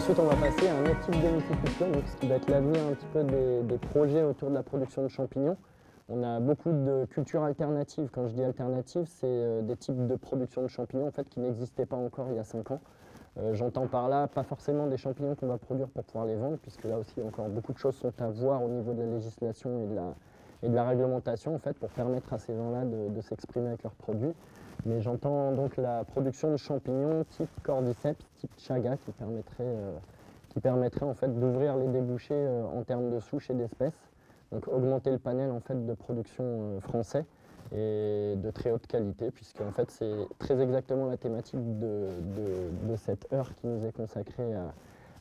Ensuite, on va passer à un autre type de myciculture, donc ce qui va être l'avenir un petit peu des projets autour de la production de champignons. On a beaucoup de cultures alternatives. Quand je dis alternatives, c'est des types de production de champignons en fait, qui n'existaient pas encore il y a 5 ans. J'entends par là pas forcément des champignons qu'on va produire pour pouvoir les vendre, puisque là aussi encore beaucoup de choses sont à voir au niveau de la législation et de la réglementation en fait, pour permettre à ces gens-là de s'exprimer avec leurs produits. Mais j'entends donc la production de champignons type cordyceps, type chaga, qui permettrait en fait d'ouvrir les débouchés en termes de souches et d'espèces. Donc augmenter le panel en fait, de production français et de très haute qualité, puisque en fait, c'est très exactement la thématique de cette heure qui nous est consacrée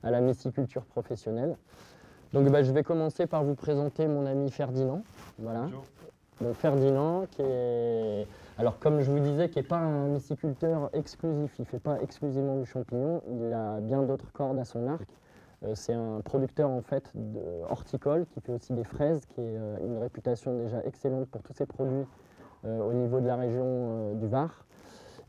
à la myciculture professionnelle. Donc je vais commencer par vous présenter mon ami Ferdinand. Voilà. Bonjour. Donc Ferdinand, qui est, alors comme je vous disais, qui n'est pas un myciculteur exclusif, il ne fait pas exclusivement du champignon, il a bien d'autres cordes à son arc. C'est un producteur en fait horticole qui fait aussi des fraises, qui est une réputation déjà excellente pour tous ses produits au niveau de la région du Var,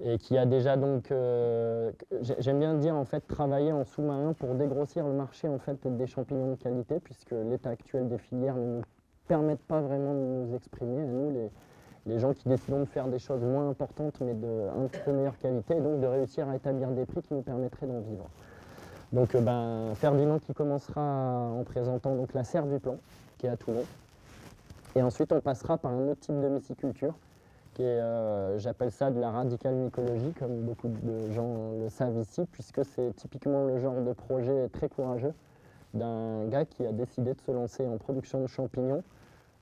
et qui a déjà donc, j'aime bien dire en fait, travaillé en sous-marin pour dégrossir le marché en fait des champignons de qualité, puisque l'état actuel des filières ne nous permettent pas vraiment de nous exprimer, à nous les gens qui décident de faire des choses moins importantes mais de un petit peu meilleure qualité, et donc de réussir à établir des prix qui nous permettraient d'en vivre. Donc Ferdinand qui commencera en présentant donc, la serre du plan, qui est à Toulon. Et ensuite on passera par un autre type de myciculture, qui est, j'appelle ça de la radicale mycologie, comme beaucoup de gens le savent ici, puisque c'est typiquement le genre de projet très courageux d'un gars qui a décidé de se lancer en production de champignons,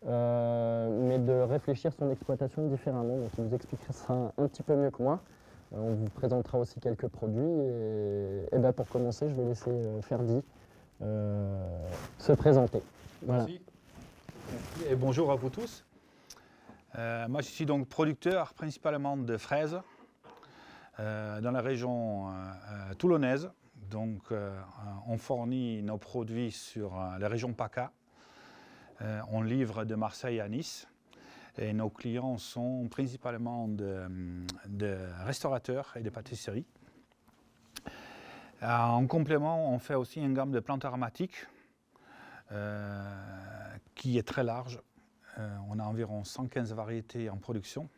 mais de réfléchir son exploitation différemment. Donc il vous expliquera ça un petit peu mieux que moi. On vous présentera aussi quelques produits et pour commencer, je vais laisser Ferdi se présenter. Voilà. Merci. Et bonjour à vous tous. Moi, je suis donc producteur principalement de fraises dans la région toulonnaise. Donc, on fournit nos produits sur la région PACA. On livre de Marseille à Nice. Et nos clients sont principalement de restaurateurs et de pâtisseries. En complément, on fait aussi une gamme de plantes aromatiques qui est très large. On a environ 115 variétés en production,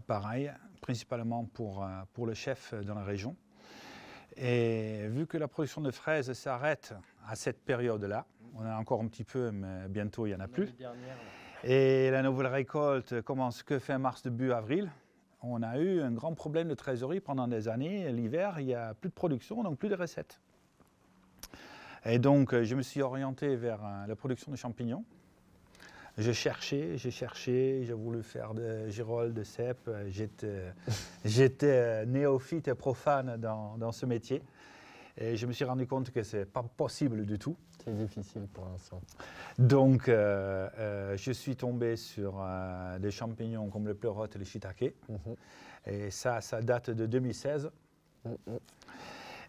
pareil, principalement pour le chef dans la région. Et vu que la production de fraises s'arrête à cette période-là, on a encore un petit peu, mais bientôt il n'y en a plus. Et la nouvelle récolte commence que fin mars, début avril. On a eu un grand problème de trésorerie pendant des années. L'hiver, il n'y a plus de production, donc plus de recettes. Et donc, je me suis orienté vers la production de champignons. J'ai cherché, j'ai voulu faire de girolles, de cèpes. J'étais néophyte et profane dans ce métier. Et je me suis rendu compte que ce n'est pas possible du tout. C'est difficile pour l'instant. Donc, je suis tombé sur des champignons comme le pleurote et le shiitake. Et ça date de 2016.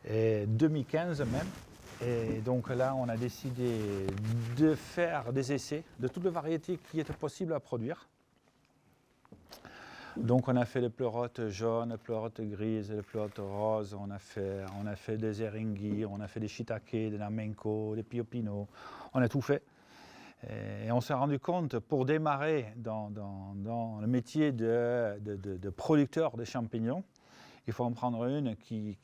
Et 2015 même. Et donc là, on a décidé de faire des essais de toutes les variétés qui étaient possibles à produire. Donc on a fait les pleurotes jaunes, les pleurotes grises, les pleurotes roses, on a fait des eringis, on a fait des shiitake, des namenko, des piopino, on a tout fait. Et on s'est rendu compte, pour démarrer dans le métier de producteur de champignons, il faut en prendre une qui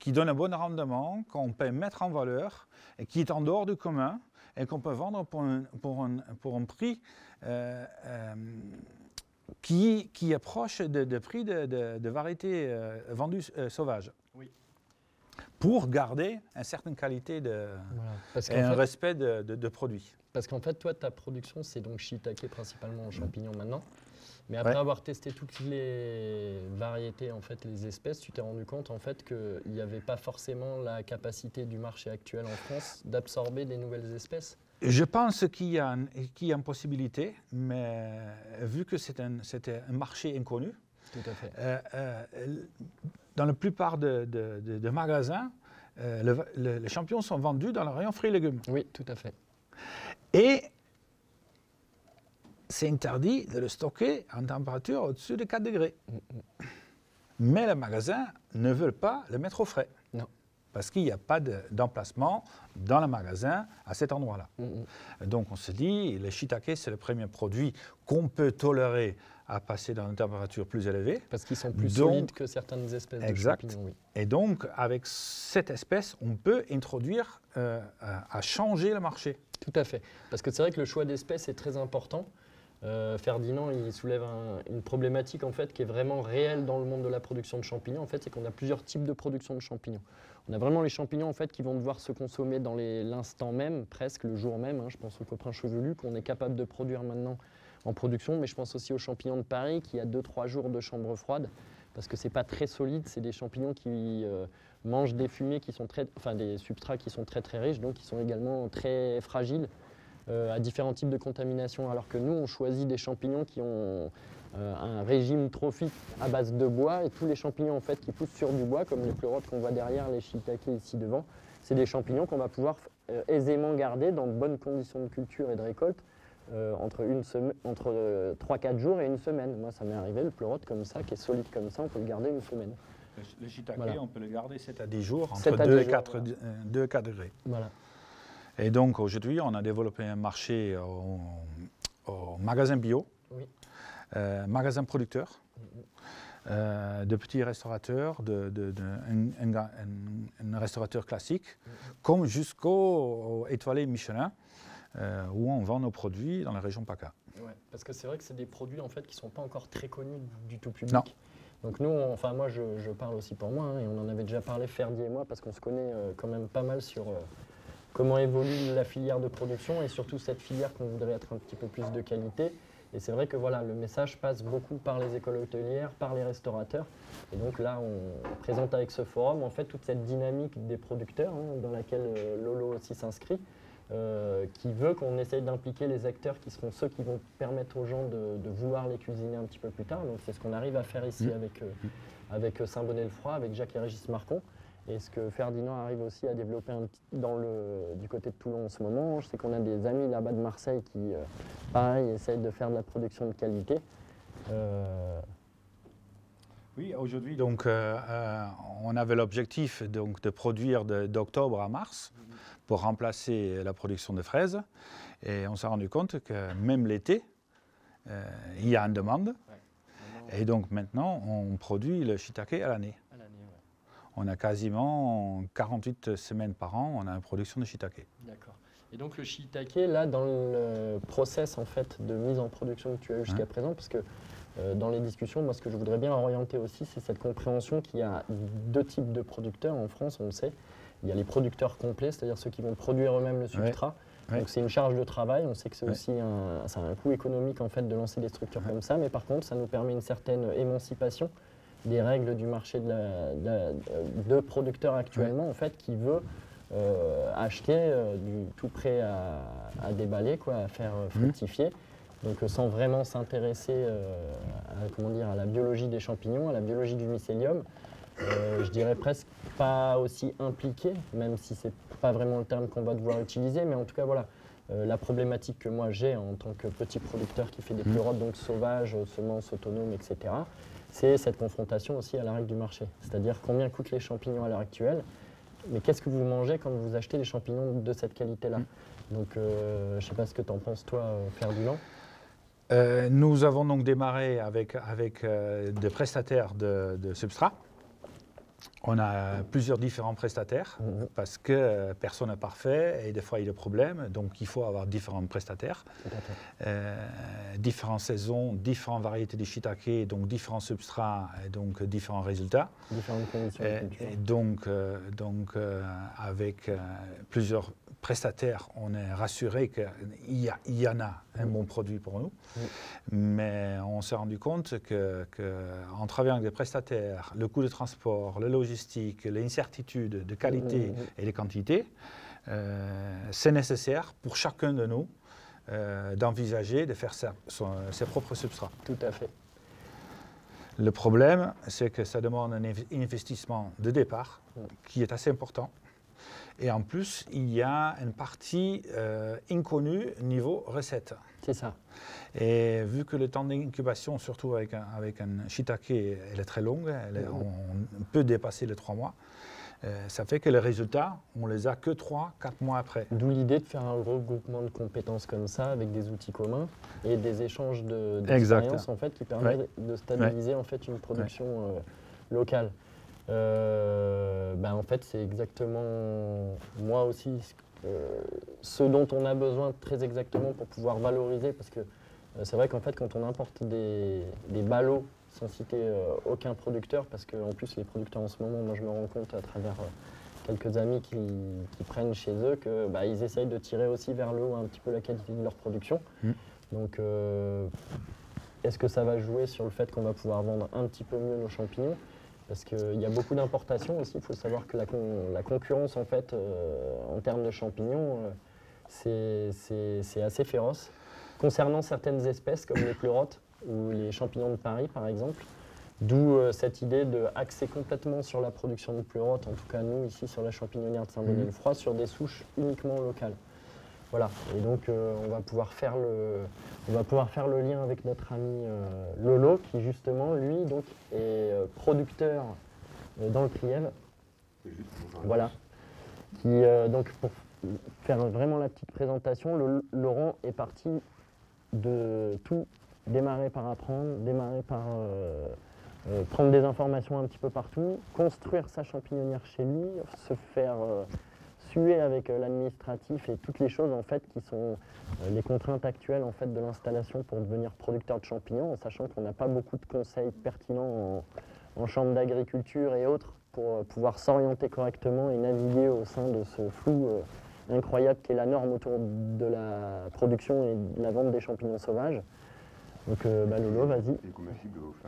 donne un bon rendement, qu'on peut mettre en valeur, et qui est en dehors du commun, et qu'on peut vendre pour un prix qui approche de prix de variétés vendues sauvages. Oui. Pour garder une certaine qualité et un respect de produits. Parce qu'en fait, toi, ta production, c'est donc shiitake principalement en champignons maintenant. Mais après avoir testé toutes les variétés, en fait, les espèces, tu t'es rendu compte en fait qu'il n'y avait pas forcément la capacité du marché actuel en France d'absorber des nouvelles espèces. Je pense qu'il y a une possibilité, mais vu que c'était un marché inconnu, tout à fait. Dans la plupart de magasins, les champignons sont vendus dans le rayon fruits et légumes. Oui, tout à fait. Et c'est interdit de le stocker en température au-dessus de 4 degrés. Mais les magasins ne veulent pas le mettre au frais. Non. parce qu'il n'y a pas d'emplacement dans le magasin à cet endroit-là. Donc on se dit, le shiitake, c'est le premier produit qu'on peut tolérer à passer dans une température plus élevée. Parce qu'ils sont plus solides que certaines espèces de champignons. Oui. Et donc, avec cette espèce, on peut introduire à changer le marché. Tout à fait. Parce que c'est vrai que le choix d'espèces est très important. Ferdinand, il soulève une problématique en fait, qui est vraiment réelle dans le monde de la production de champignons. En fait, c'est qu'on a plusieurs types de production de champignons. On a vraiment les champignons en fait, qui vont devoir se consommer dans l'instant même, presque le jour même. Je pense au coprin chevelu qu'on est capable de produire maintenant en production, mais je pense aussi aux champignons de Paris qui a 2-3 jours de chambre froide, parce que ce n'est pas très solide, c'est des champignons qui mangent des fumées qui sont des substrats qui sont très riches, donc qui sont également très fragiles à différents types de contamination, alors que nous on choisit des champignons qui ont un régime trophique à base de bois, et tous les champignons en fait qui poussent sur du bois, comme les pleurotes qu'on voit derrière, les shiitake ici devant, c'est des champignons qu'on va pouvoir aisément garder dans de bonnes conditions de culture et de récolte entre 3-4 jours et une semaine. Moi, ça m'est arrivé, le pleurote comme ça, qui est solide comme ça, on peut le garder une semaine. Le shiitake, voilà. On peut le garder 7 à 10 jours, entre 2 et 4 degrés. Voilà. Et donc, aujourd'hui, on a développé un marché au magasin bio, oui. Magasin producteur, de petits restaurateurs, un restaurateur classique, comme jusqu'au étoilé Michelin, où on vend nos produits dans la région PACA. Ouais, parce que c'est vrai que c'est des produits en fait, qui ne sont pas encore très connus du tout public. Non. Donc nous, moi je parle aussi pour moi, et on en avait déjà parlé Ferdi et moi, parce qu'on se connaît quand même pas mal sur comment évolue la filière de production, et surtout cette filière qu'on voudrait être un petit peu plus de qualité. Et c'est vrai que voilà, le message passe beaucoup par les écoles hôtelières, par les restaurateurs. Et donc là, on présente avec ce forum en fait toute cette dynamique des producteurs, dans laquelle Lolo aussi s'inscrit, qui veut qu'on essaye d'impliquer les acteurs qui seront ceux qui vont permettre aux gens de vouloir les cuisiner un petit peu plus tard. Donc c'est ce qu'on arrive à faire ici avec Saint-Bonnet-le-Froid, avec Jacques et Régis Marcon. Et ce que Ferdinand arrive aussi à développer du côté de Toulon en ce moment. Je sais qu'on a des amis là-bas de Marseille qui, pareil, essayent de faire de la production de qualité. Oui, aujourd'hui, donc, on avait l'objectif de produire d'octobre à mars pour remplacer la production de fraises. Et on s'est rendu compte que même l'été, il y a une demande. Ouais. Et donc maintenant, on produit le shiitake à l'année. On a quasiment 48 semaines par an, on a une production de shiitake. D'accord. Et donc le shiitake, là, dans le process en fait, de mise en production que tu as eu jusqu'à présent, parce que dans les discussions, moi ce que je voudrais bien orienter aussi, c'est cette compréhension qu'il y a 2 types de producteurs en France, on le sait. Il y a les producteurs complets, c'est-à-dire ceux qui vont produire eux-mêmes le substrat. Ouais. Donc c'est une charge de travail, on sait que c'est aussi un coût économique en fait, de lancer des structures comme ça, mais par contre ça nous permet une certaine émancipation des règles du marché de producteurs actuellement, en fait, qui veut acheter du tout prêt à déballer, à faire fructifier, donc sans vraiment s'intéresser à la biologie des champignons, à la biologie du mycélium. Je dirais presque pas aussi impliqué, même si c'est pas vraiment le terme qu'on va devoir utiliser, mais en tout cas voilà, la problématique que moi j'ai en tant que petit producteur qui fait des pleurotes donc sauvages, semences autonomes, etc., c'est cette confrontation aussi à la règle du marché. C'est-à-dire combien coûtent les champignons à l'heure actuelle, mais qu'est-ce que vous mangez quand vous achetez des champignons de cette qualité-là. Donc je ne sais pas ce que tu en penses toi, Ferdinand. Nous avons donc démarré avec des prestataires de substrats. On a plusieurs différents prestataires parce que personne n'est parfait et des fois il y a des problèmes, donc il faut avoir différents prestataires, différentes saisons, différentes variétés de shiitake, donc différents substrats et donc différents résultats. Différentes conditions de culture. Et donc avec plusieurs prestataires, on est rassuré qu'il y en a un bon produit pour nous, mais on s'est rendu compte qu'en travaillant avec des prestataires, le coût de transport, la logistique, l'incertitude de qualité et de quantité, c'est nécessaire pour chacun de nous d'envisager de faire ses propres substrats. Tout à fait. Le problème, c'est que ça demande un investissement de départ qui est assez important. Et en plus, il y a une partie inconnue niveau recette. C'est ça. Et vu que le temps d'incubation, surtout avec un shiitake, elle est très longue, on peut dépasser les 3 mois, Ça fait que les résultats, on les a que 3-4 mois après. D'où l'idée de faire un regroupement de compétences comme ça, avec des outils communs et des échanges d'expériences en fait, qui permettent de stabiliser en fait, une production locale. En fait, c'est exactement, moi aussi, ce dont on a besoin très exactement pour pouvoir valoriser, parce que c'est vrai qu'en fait, quand on importe des ballots, sans citer aucun producteur, parce qu'en plus les producteurs en ce moment, moi je me rends compte à travers quelques amis qui prennent chez eux qu'ils essayent de tirer aussi vers le haut un petit peu la qualité de leur production. Donc est-ce que ça va jouer sur le fait qu'on va pouvoir vendre un petit peu mieux nos champignons? Parce qu'il y a beaucoup d'importations aussi, il faut savoir que la concurrence en fait en termes de champignons, c'est assez féroce. Concernant certaines espèces comme les pleurotes, ou les champignons de Paris par exemple, d'où cette idée d'axer complètement sur la production de pleurotes, en tout cas nous ici sur la champignon de Saint-Bonnet-le-Froid, sur des souches uniquement locales. Voilà, et donc on va pouvoir faire le lien avec notre ami Lolo, qui justement lui donc est producteur dans le Trièves. Voilà, qui donc pour faire vraiment la petite présentation, Laurent est parti de tout démarrer par apprendre, démarrer par prendre des informations un petit peu partout, construire sa champignonnière chez lui, se faire suer avec l'administratif et toutes les choses en fait qui sont les contraintes actuelles en fait de l'installation pour devenir producteur de champignons, en sachant qu'on n'a pas beaucoup de conseils pertinents en chambre d'agriculture et autres pour pouvoir s'orienter correctement et naviguer au sein de ce flou incroyable qui est la norme autour de la production et de la vente des champignons sauvages. Donc Lolo, vas-y.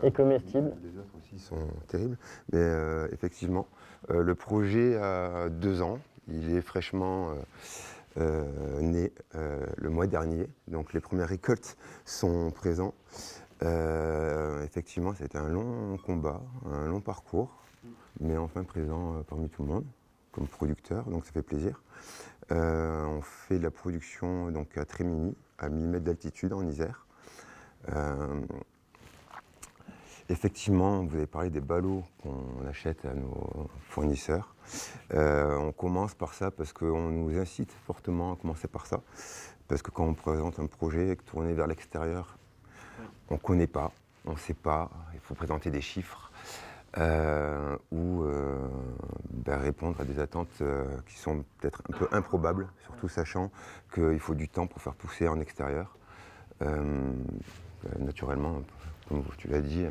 Et comestibles. Les autres aussi sont terribles. Mais effectivement, le projet a 2 ans. Il est fraîchement né le mois dernier. Donc les premières récoltes sont présentes. Effectivement, c'était un long combat, un long parcours, mais enfin présent parmi tout le monde comme producteur, donc ça fait plaisir. On fait de la production donc, à Trémigny, à 1000 mètres d'altitude en Isère. Effectivement, vous avez parlé des ballots qu'on achète à nos fournisseurs. On commence par ça parce qu'on nous incite fortement à commencer par ça. Parce que quand on présente un projet tourné vers l'extérieur, on ne connaît pas, on ne sait pas, il faut présenter des chiffres ou répondre à des attentes qui sont peut-être un peu improbables, surtout sachant qu'il faut du temps pour faire pousser en extérieur. Naturellement, comme tu l'as dit,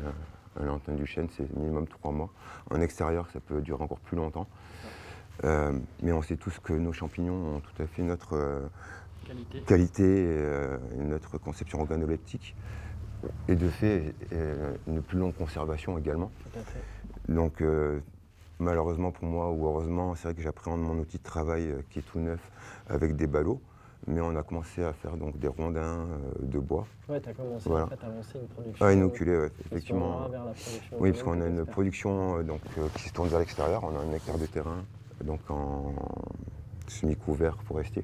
un lanterne du chêne, c'est minimum 3 mois. En extérieur, ça peut durer encore plus longtemps. Mais on sait tous que nos champignons ont tout à fait notre qualité et notre conception organoleptique. Et de fait, une plus longue conservation également. Tout à fait. Donc, malheureusement pour moi, ou heureusement, c'est vrai que j'appréhende mon outil de travail qui est tout neuf avec des ballots. Mais on a commencé à faire donc, des rondins de bois. Oui, tu as commencé en fait, à lancer une production. Ah, inoculé, ouais, effectivement. Vers la production oui, parce qu'on a une production qui se tourne vers l'extérieur. On a 1 hectare de terrain donc en semi-couvert forestier.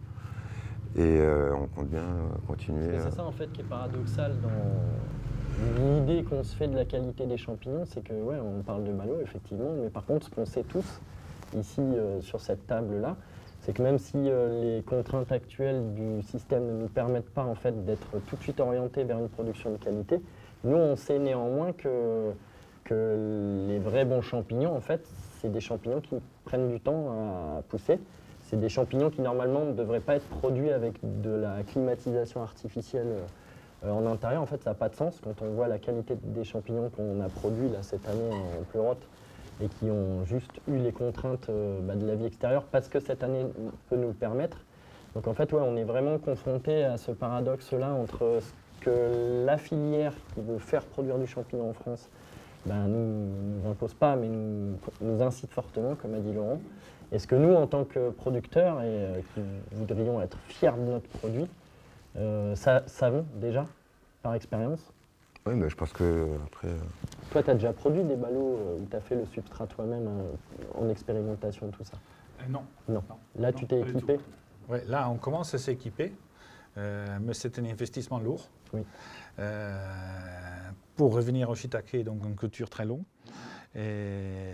Et on compte bien continuer. C'est ça en fait qui est paradoxal dans l'idée qu'on se fait de la qualité des champignons, c'est que ouais, on parle de ballots effectivement, mais par contre ce qu'on sait tous ici sur cette table-là, c'est que même si les contraintes actuelles du système ne nous permettent pas en fait d'être tout de suite orientés vers une production de qualité, nous on sait néanmoins que les vrais bons champignons en fait, c'est des champignons qui prennent du temps à pousser. C'est des champignons qui normalement ne devraient pas être produits avec de la climatisation artificielle en intérieur. En fait, ça n'a pas de sens quand on voit la qualité des champignons qu'on a produits là, cette année en pleurote et qui ont juste eu les contraintes de la vie extérieure parce que cette année peut nous le permettre. Donc en fait, ouais, on est vraiment confronté à ce paradoxe-là entre ce que la filière qui veut faire produire du champignon en France nous impose pas, mais nous incite fortement, comme a dit Laurent. Est-ce que nous, en tant que producteurs, et qui voudrions être fiers de notre produit, savons déjà, par expérience? Oui, mais je pense que après. Toi, tu as déjà produit des ballots où tu as fait le substrat toi-même en expérimentation, tout ça? Non. Non. Là, tu t'es équipé? Oui, là, on commence à s'équiper, mais c'est un investissement lourd. Oui. Pour revenir au shiitake, donc une culture très longue. Et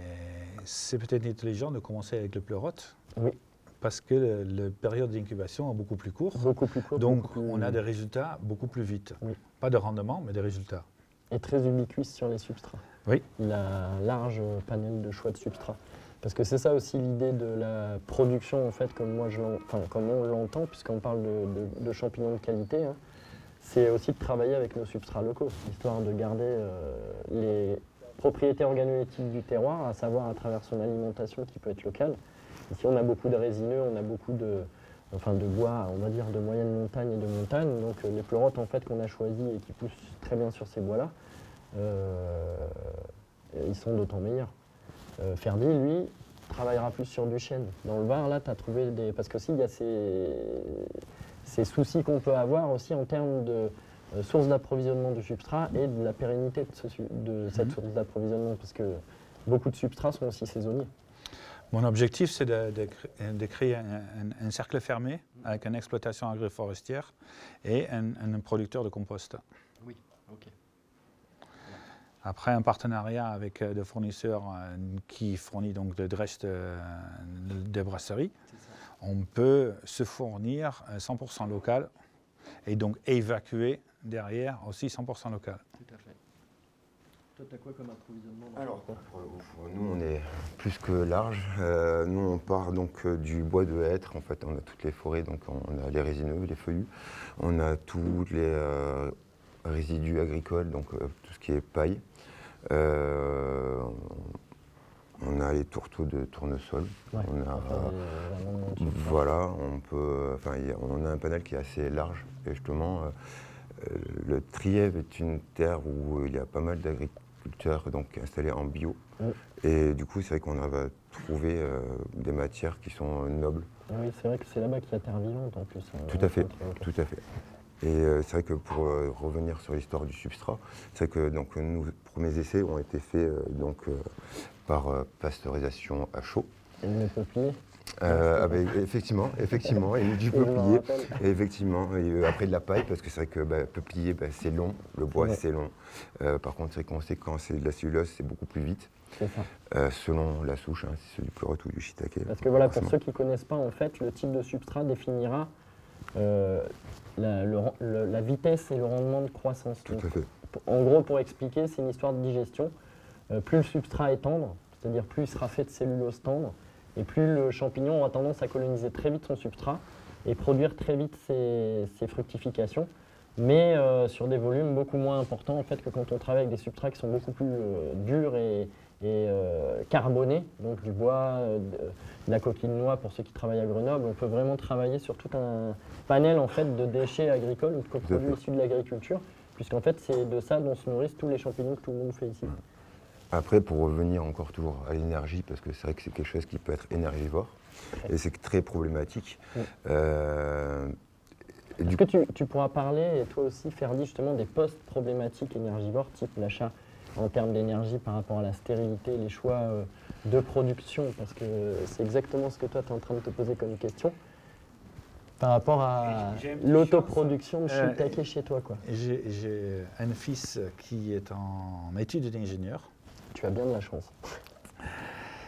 c'est peut-être intelligent de commencer avec le pleurote. Oui. Parce que la période d'incubation est beaucoup plus courte. Beaucoup plus court. Donc on a des résultats beaucoup plus vite. Oui. Pas de rendement, mais des résultats. Et très ubiquiste sur les substrats. Oui. Il a un large panel de choix de substrats. Parce que c'est ça aussi l'idée de la production, en fait, comme on l'entend, puisqu'on parle de champignons de qualité. Hein. C'est aussi de travailler avec nos substrats locaux, histoire de garder les propriétés organoleptiques du terroir, à savoir à travers son alimentation qui peut être locale. Ici, on a beaucoup de résineux, on a beaucoup de bois, on va dire, de moyenne montagne et de montagne. Donc les pleurotes, en fait, qu'on a choisis et qui poussent très bien sur ces bois-là, ils sont d'autant meilleurs. Ferdi, lui, travaillera plus sur du chêne. Dans le Var, là, tu as trouvé des... Parce que il y a ces soucis qu'on peut avoir aussi en termes de source d'approvisionnement du substrat et de la pérennité de cette source d'approvisionnement, parce que beaucoup de substrats sont aussi saisonniers. Mon objectif, c'est de créer un cercle fermé avec une exploitation agroforestière et un producteur de compost. Oui, ok. Après, un partenariat avec des fournisseurs qui fournissent donc de drèches de brasserie, on peut se fournir 100% local et donc évacuer derrière aussi 100% local. Tout à fait. Toi, tu as quoi comme approvisionnement? Alors, nous, on est plus que large. Nous, on part donc du bois de hêtre. En fait, on a toutes les forêts, donc on a les résineux, les feuillus. On a tous les résidus agricoles, donc tout ce qui est paille. On a les tourteaux de tournesol. Ouais, voilà, on a un panel qui est assez large. Et justement, le Trièves est une terre où il y a pas mal d'agriculteurs donc installés en bio. Et du coup, c'est vrai qu'on va trouver des matières qui sont nobles. Oui, c'est vrai que c'est là-bas qu'il y a terre vivante en plus. Tout à fait, tout à fait. Et c'est vrai que pour revenir sur l'histoire du substrat, c'est vrai que donc, nos premiers essais ont été faits par pasteurisation à chaud. Et le peuplier effectivement, et du peuplier, et effectivement, et après de la paille, parce que c'est vrai que peuplier, c'est long, le bois c'est long. Par contre, c'est vrai qu'on sait que quand c'est de la cellulose, c'est beaucoup plus vite. C'est ça. Selon la souche, si c'est du pleurote ou du shiitake. Parce que voilà, pour ceux qui ne connaissent pas, en fait, le type de substrat définira la vitesse et le rendement de croissance. Tout à fait. En gros, pour expliquer, c'est une histoire de digestion. Plus le substrat est tendre, c'est-à-dire plus il sera fait de cellulose tendre, et plus le champignon aura tendance à coloniser très vite son substrat et produire très vite ses fructifications, mais sur des volumes beaucoup moins importants en fait, que quand on travaille avec des substrats qui sont beaucoup plus durs et carbonés, donc du bois, de la coquille de noix pour ceux qui travaillent à Grenoble. On peut vraiment travailler sur tout un panel en fait, de déchets agricoles ou de coproduits issus de l'agriculture, puisqu'en fait c'est de ça dont se nourrissent tous les champignons que tout le monde fait ici. Après, pour revenir encore toujours à l'énergie, parce que c'est vrai que c'est quelque chose qui peut être énergivore, et c'est très problématique. Est-ce que tu pourras parler, et toi aussi, Ferdi, justement, des postes problématiques énergivores, type l'achat en termes d'énergie par rapport à la stérilité, les choix de production, parce que c'est exactement ce que toi, tu es en train de te poser comme question, par rapport à l'autoproduction de shiitake chez toi, quoi. J'ai un fils qui est en études d'ingénieur. Tu as bien de la chance.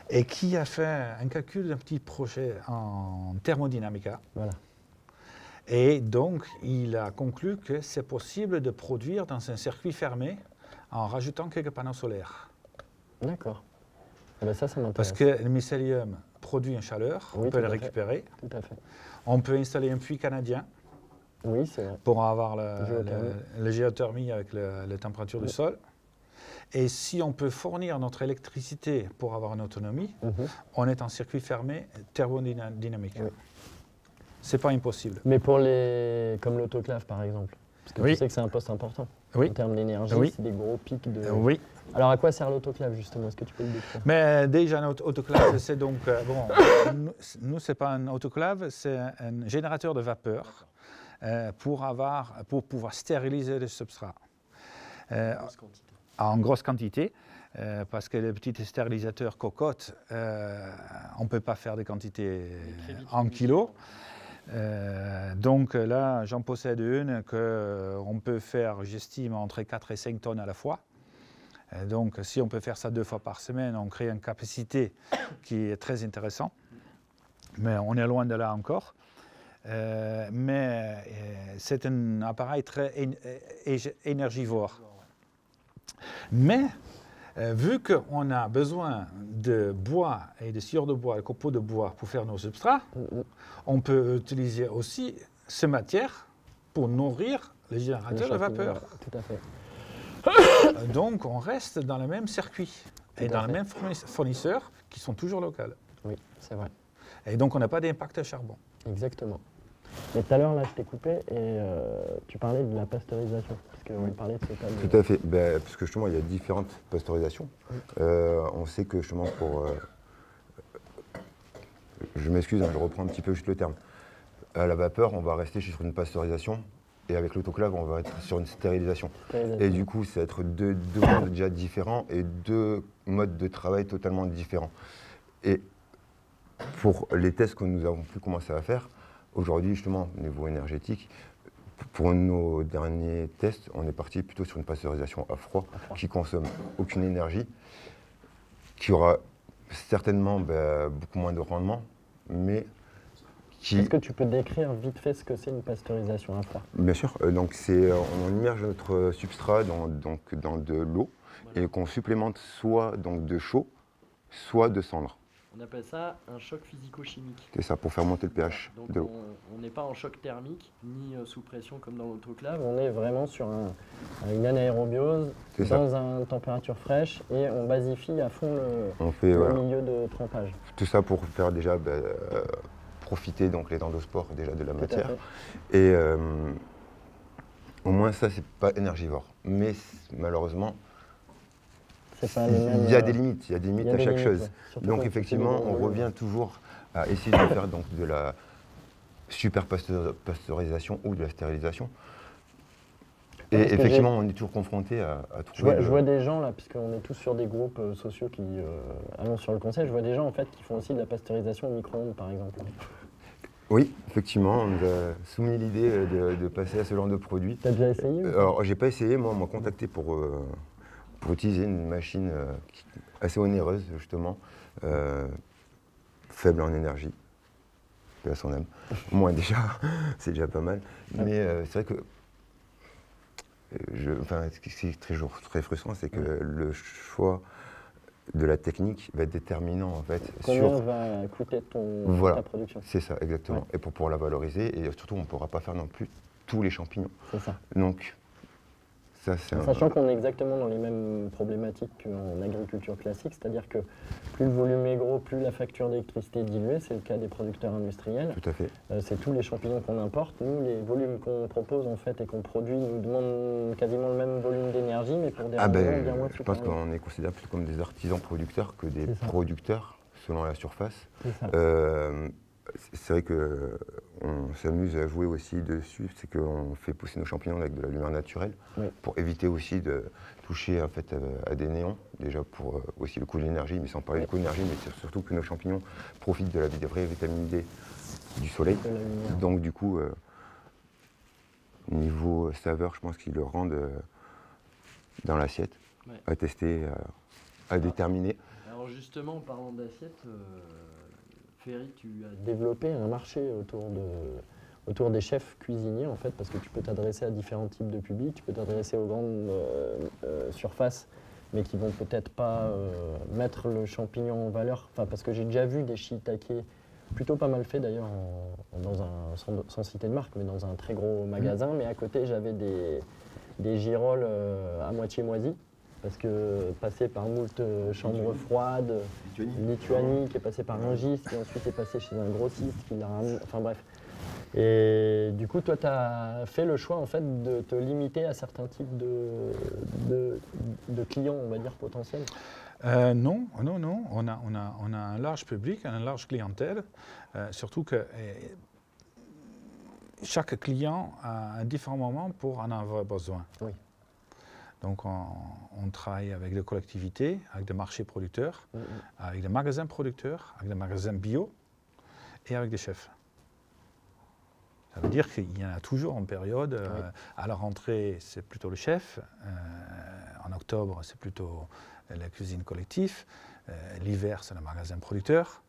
Et qui a fait un calcul d'un petit projet en thermodynamica. Voilà. Et donc, il a conclu que c'est possible de produire dans un circuit fermé en rajoutant quelques panneaux solaires. D'accord. Eh bien, ça m'intéresse. Parce que le mycélium produit une chaleur, on peut le récupérer. Tout à fait. On peut installer un puits canadien. Oui, c'est vrai. Pour avoir la géothermie avec la température du sol. Et si on peut fournir notre électricité pour avoir une autonomie, on est en circuit fermé thermodynamique. Oui. C'est pas impossible. Mais pour comme l'autoclave par exemple, parce que tu sais que c'est un poste important en termes d'énergie, c'est des gros pics de... Oui. Alors à quoi sert l'autoclave justement? Est-ce que tu peux le décrire? Mais déjà un autoclave, c'est donc... nous, c'est pas un autoclave, c'est un générateur de vapeur pour pouvoir stériliser le substrat. En grosse quantité, parce que les petits stérilisateurs cocottes, on ne peut pas faire des quantités en kilos. Donc là, j'en possède une qu'on peut faire, j'estime, entre 4 et 5 tonnes à la fois. Donc si on peut faire ça 2 fois par semaine, on crée une capacité qui est très intéressante. Mais on est loin de là encore. Mais c'est un appareil très énergivore. Mais vu qu'on a besoin de bois et de sciure de bois, de copeaux de bois pour faire nos substrats, on peut utiliser aussi ces matières pour nourrir les générateurs de vapeur. Tout à fait. Donc on reste dans le même circuit et dans les mêmes fournisseurs qui sont toujours locaux. Oui, c'est vrai. Et donc on n'a pas d'impact charbon. Exactement. Mais tout à l'heure, là, je t'ai coupé et tu parlais de la pasteurisation, parce qu'on parlait de ce cas de... Tout à fait, parce que justement, il y a différentes pasteurisations. On sait que justement pour... je m'excuse, je reprends un petit peu juste le terme. À la vapeur, on va rester sur une pasteurisation, et avec l'autoclave, on va être sur une stérilisation. Et du coup, ça va être deux mondes déjà différents et 2 modes de travail totalement différents. Et pour les tests que nous avons pu commencer à faire, aujourd'hui, justement, au niveau énergétique, pour nos derniers tests, on est parti plutôt sur une pasteurisation à froid qui consomme aucune énergie, qui aura certainement beaucoup moins de rendement, mais qui... Est-ce que tu peux décrire vite fait ce que c'est une pasteurisation à froid? Bien sûr, donc on immerge notre substrat dans de l'eau et qu'on supplémente soit donc de chaud, soit de cendre. On appelle ça un choc physico-chimique. C'est ça, pour faire monter le pH Donc de l'eau. on n'est pas en choc thermique, ni sous pression comme dans l'autoclave, on est vraiment sur une anaérobiose, dans une température fraîche, et on basifie à fond le milieu de trempage. Tout ça pour faire déjà profiter donc les endospores déjà de la matière. Et au moins ça, c'est pas énergivore. Mais malheureusement, il y a des limites, à chaque chose. Ouais. Donc effectivement, on revient toujours à essayer de faire donc de la super pasteurisation ou de la stérilisation. Et effectivement, on est toujours confronté à trouver... Je vois des gens là, puisqu'on est tous sur des groupes sociaux qui allons sur le conseil, je vois des gens en fait qui font aussi de la pasteurisation au micro-ondes par exemple. Oui, effectivement, on nous a soumis l'idée de passer à ce genre de produit. T'as déjà essayé? Alors j'ai pas essayé, moi on m'a contacté pour utiliser une machine assez onéreuse justement, faible en énergie, à son âme. Moi déjà, c'est déjà pas mal. Mais c'est vrai que ce qui est très frustrant, c'est que le choix de la technique va être déterminant en fait. Combien va coûter ta production? C'est ça, exactement. Ouais. Et pour pouvoir la valoriser, et surtout on ne pourra pas faire non plus tous les champignons. C'est ça. Donc, ça c'est sachant qu'on est exactement dans les mêmes problématiques qu'en agriculture classique, c'est-à-dire que plus le volume est gros, plus la facture d'électricité est diluée, c'est le cas des producteurs industriels. Tout à fait. C'est tous les champignons qu'on importe. Nous, les volumes qu'on propose en fait et qu'on produit nous demandent quasiment le même volume d'énergie, mais pour des rendements bien moins supérieurs. Je pense qu'on est considéré plutôt comme des artisans producteurs que des producteurs, selon la surface. C'est vrai qu'on s'amuse à jouer aussi dessus, c'est qu'on fait pousser nos champignons avec de la lumière naturelle, pour éviter aussi de toucher en fait, à des néons, déjà pour aussi le coût de l'énergie, mais sans parler du coût de l'énergie, mais c'est surtout que nos champignons profitent de la vraie vitamine D du soleil. Donc du coup, niveau saveur, je pense qu'ils le rendent dans l'assiette, à tester, à déterminer. Alors justement, en parlant d'assiette, Ferry, tu as développé un marché autour des chefs cuisiniers en fait, parce que tu peux t'adresser à différents types de publics, tu peux t'adresser aux grandes surfaces, mais qui vont peut-être pas mettre le champignon en valeur, parce que j'ai déjà vu des shiitake plutôt pas mal fait d'ailleurs, sans citer de marque, mais dans un très gros magasin, mais à côté j'avais des girolles à moitié moisies. Parce que passé par moult chambres froides, Lituanie qui est passé par un giste, qui ensuite est passé chez un grossiste, qui l'a ramené, enfin bref. Et du coup, toi, tu as fait le choix en fait de te limiter à certains types de clients, on va dire, potentiels. Non. On a un large public, une large clientèle, surtout que chaque client a un différent moment pour en avoir besoin. Oui. Donc on travaille avec des collectivités, avec des marchés producteurs, avec des magasins producteurs, avec des magasins bio et avec des chefs. Ça veut dire qu'il y en a toujours en période. À la rentrée, c'est plutôt le chef. En octobre, c'est plutôt la cuisine collective. L'hiver, c'est le magasin producteur.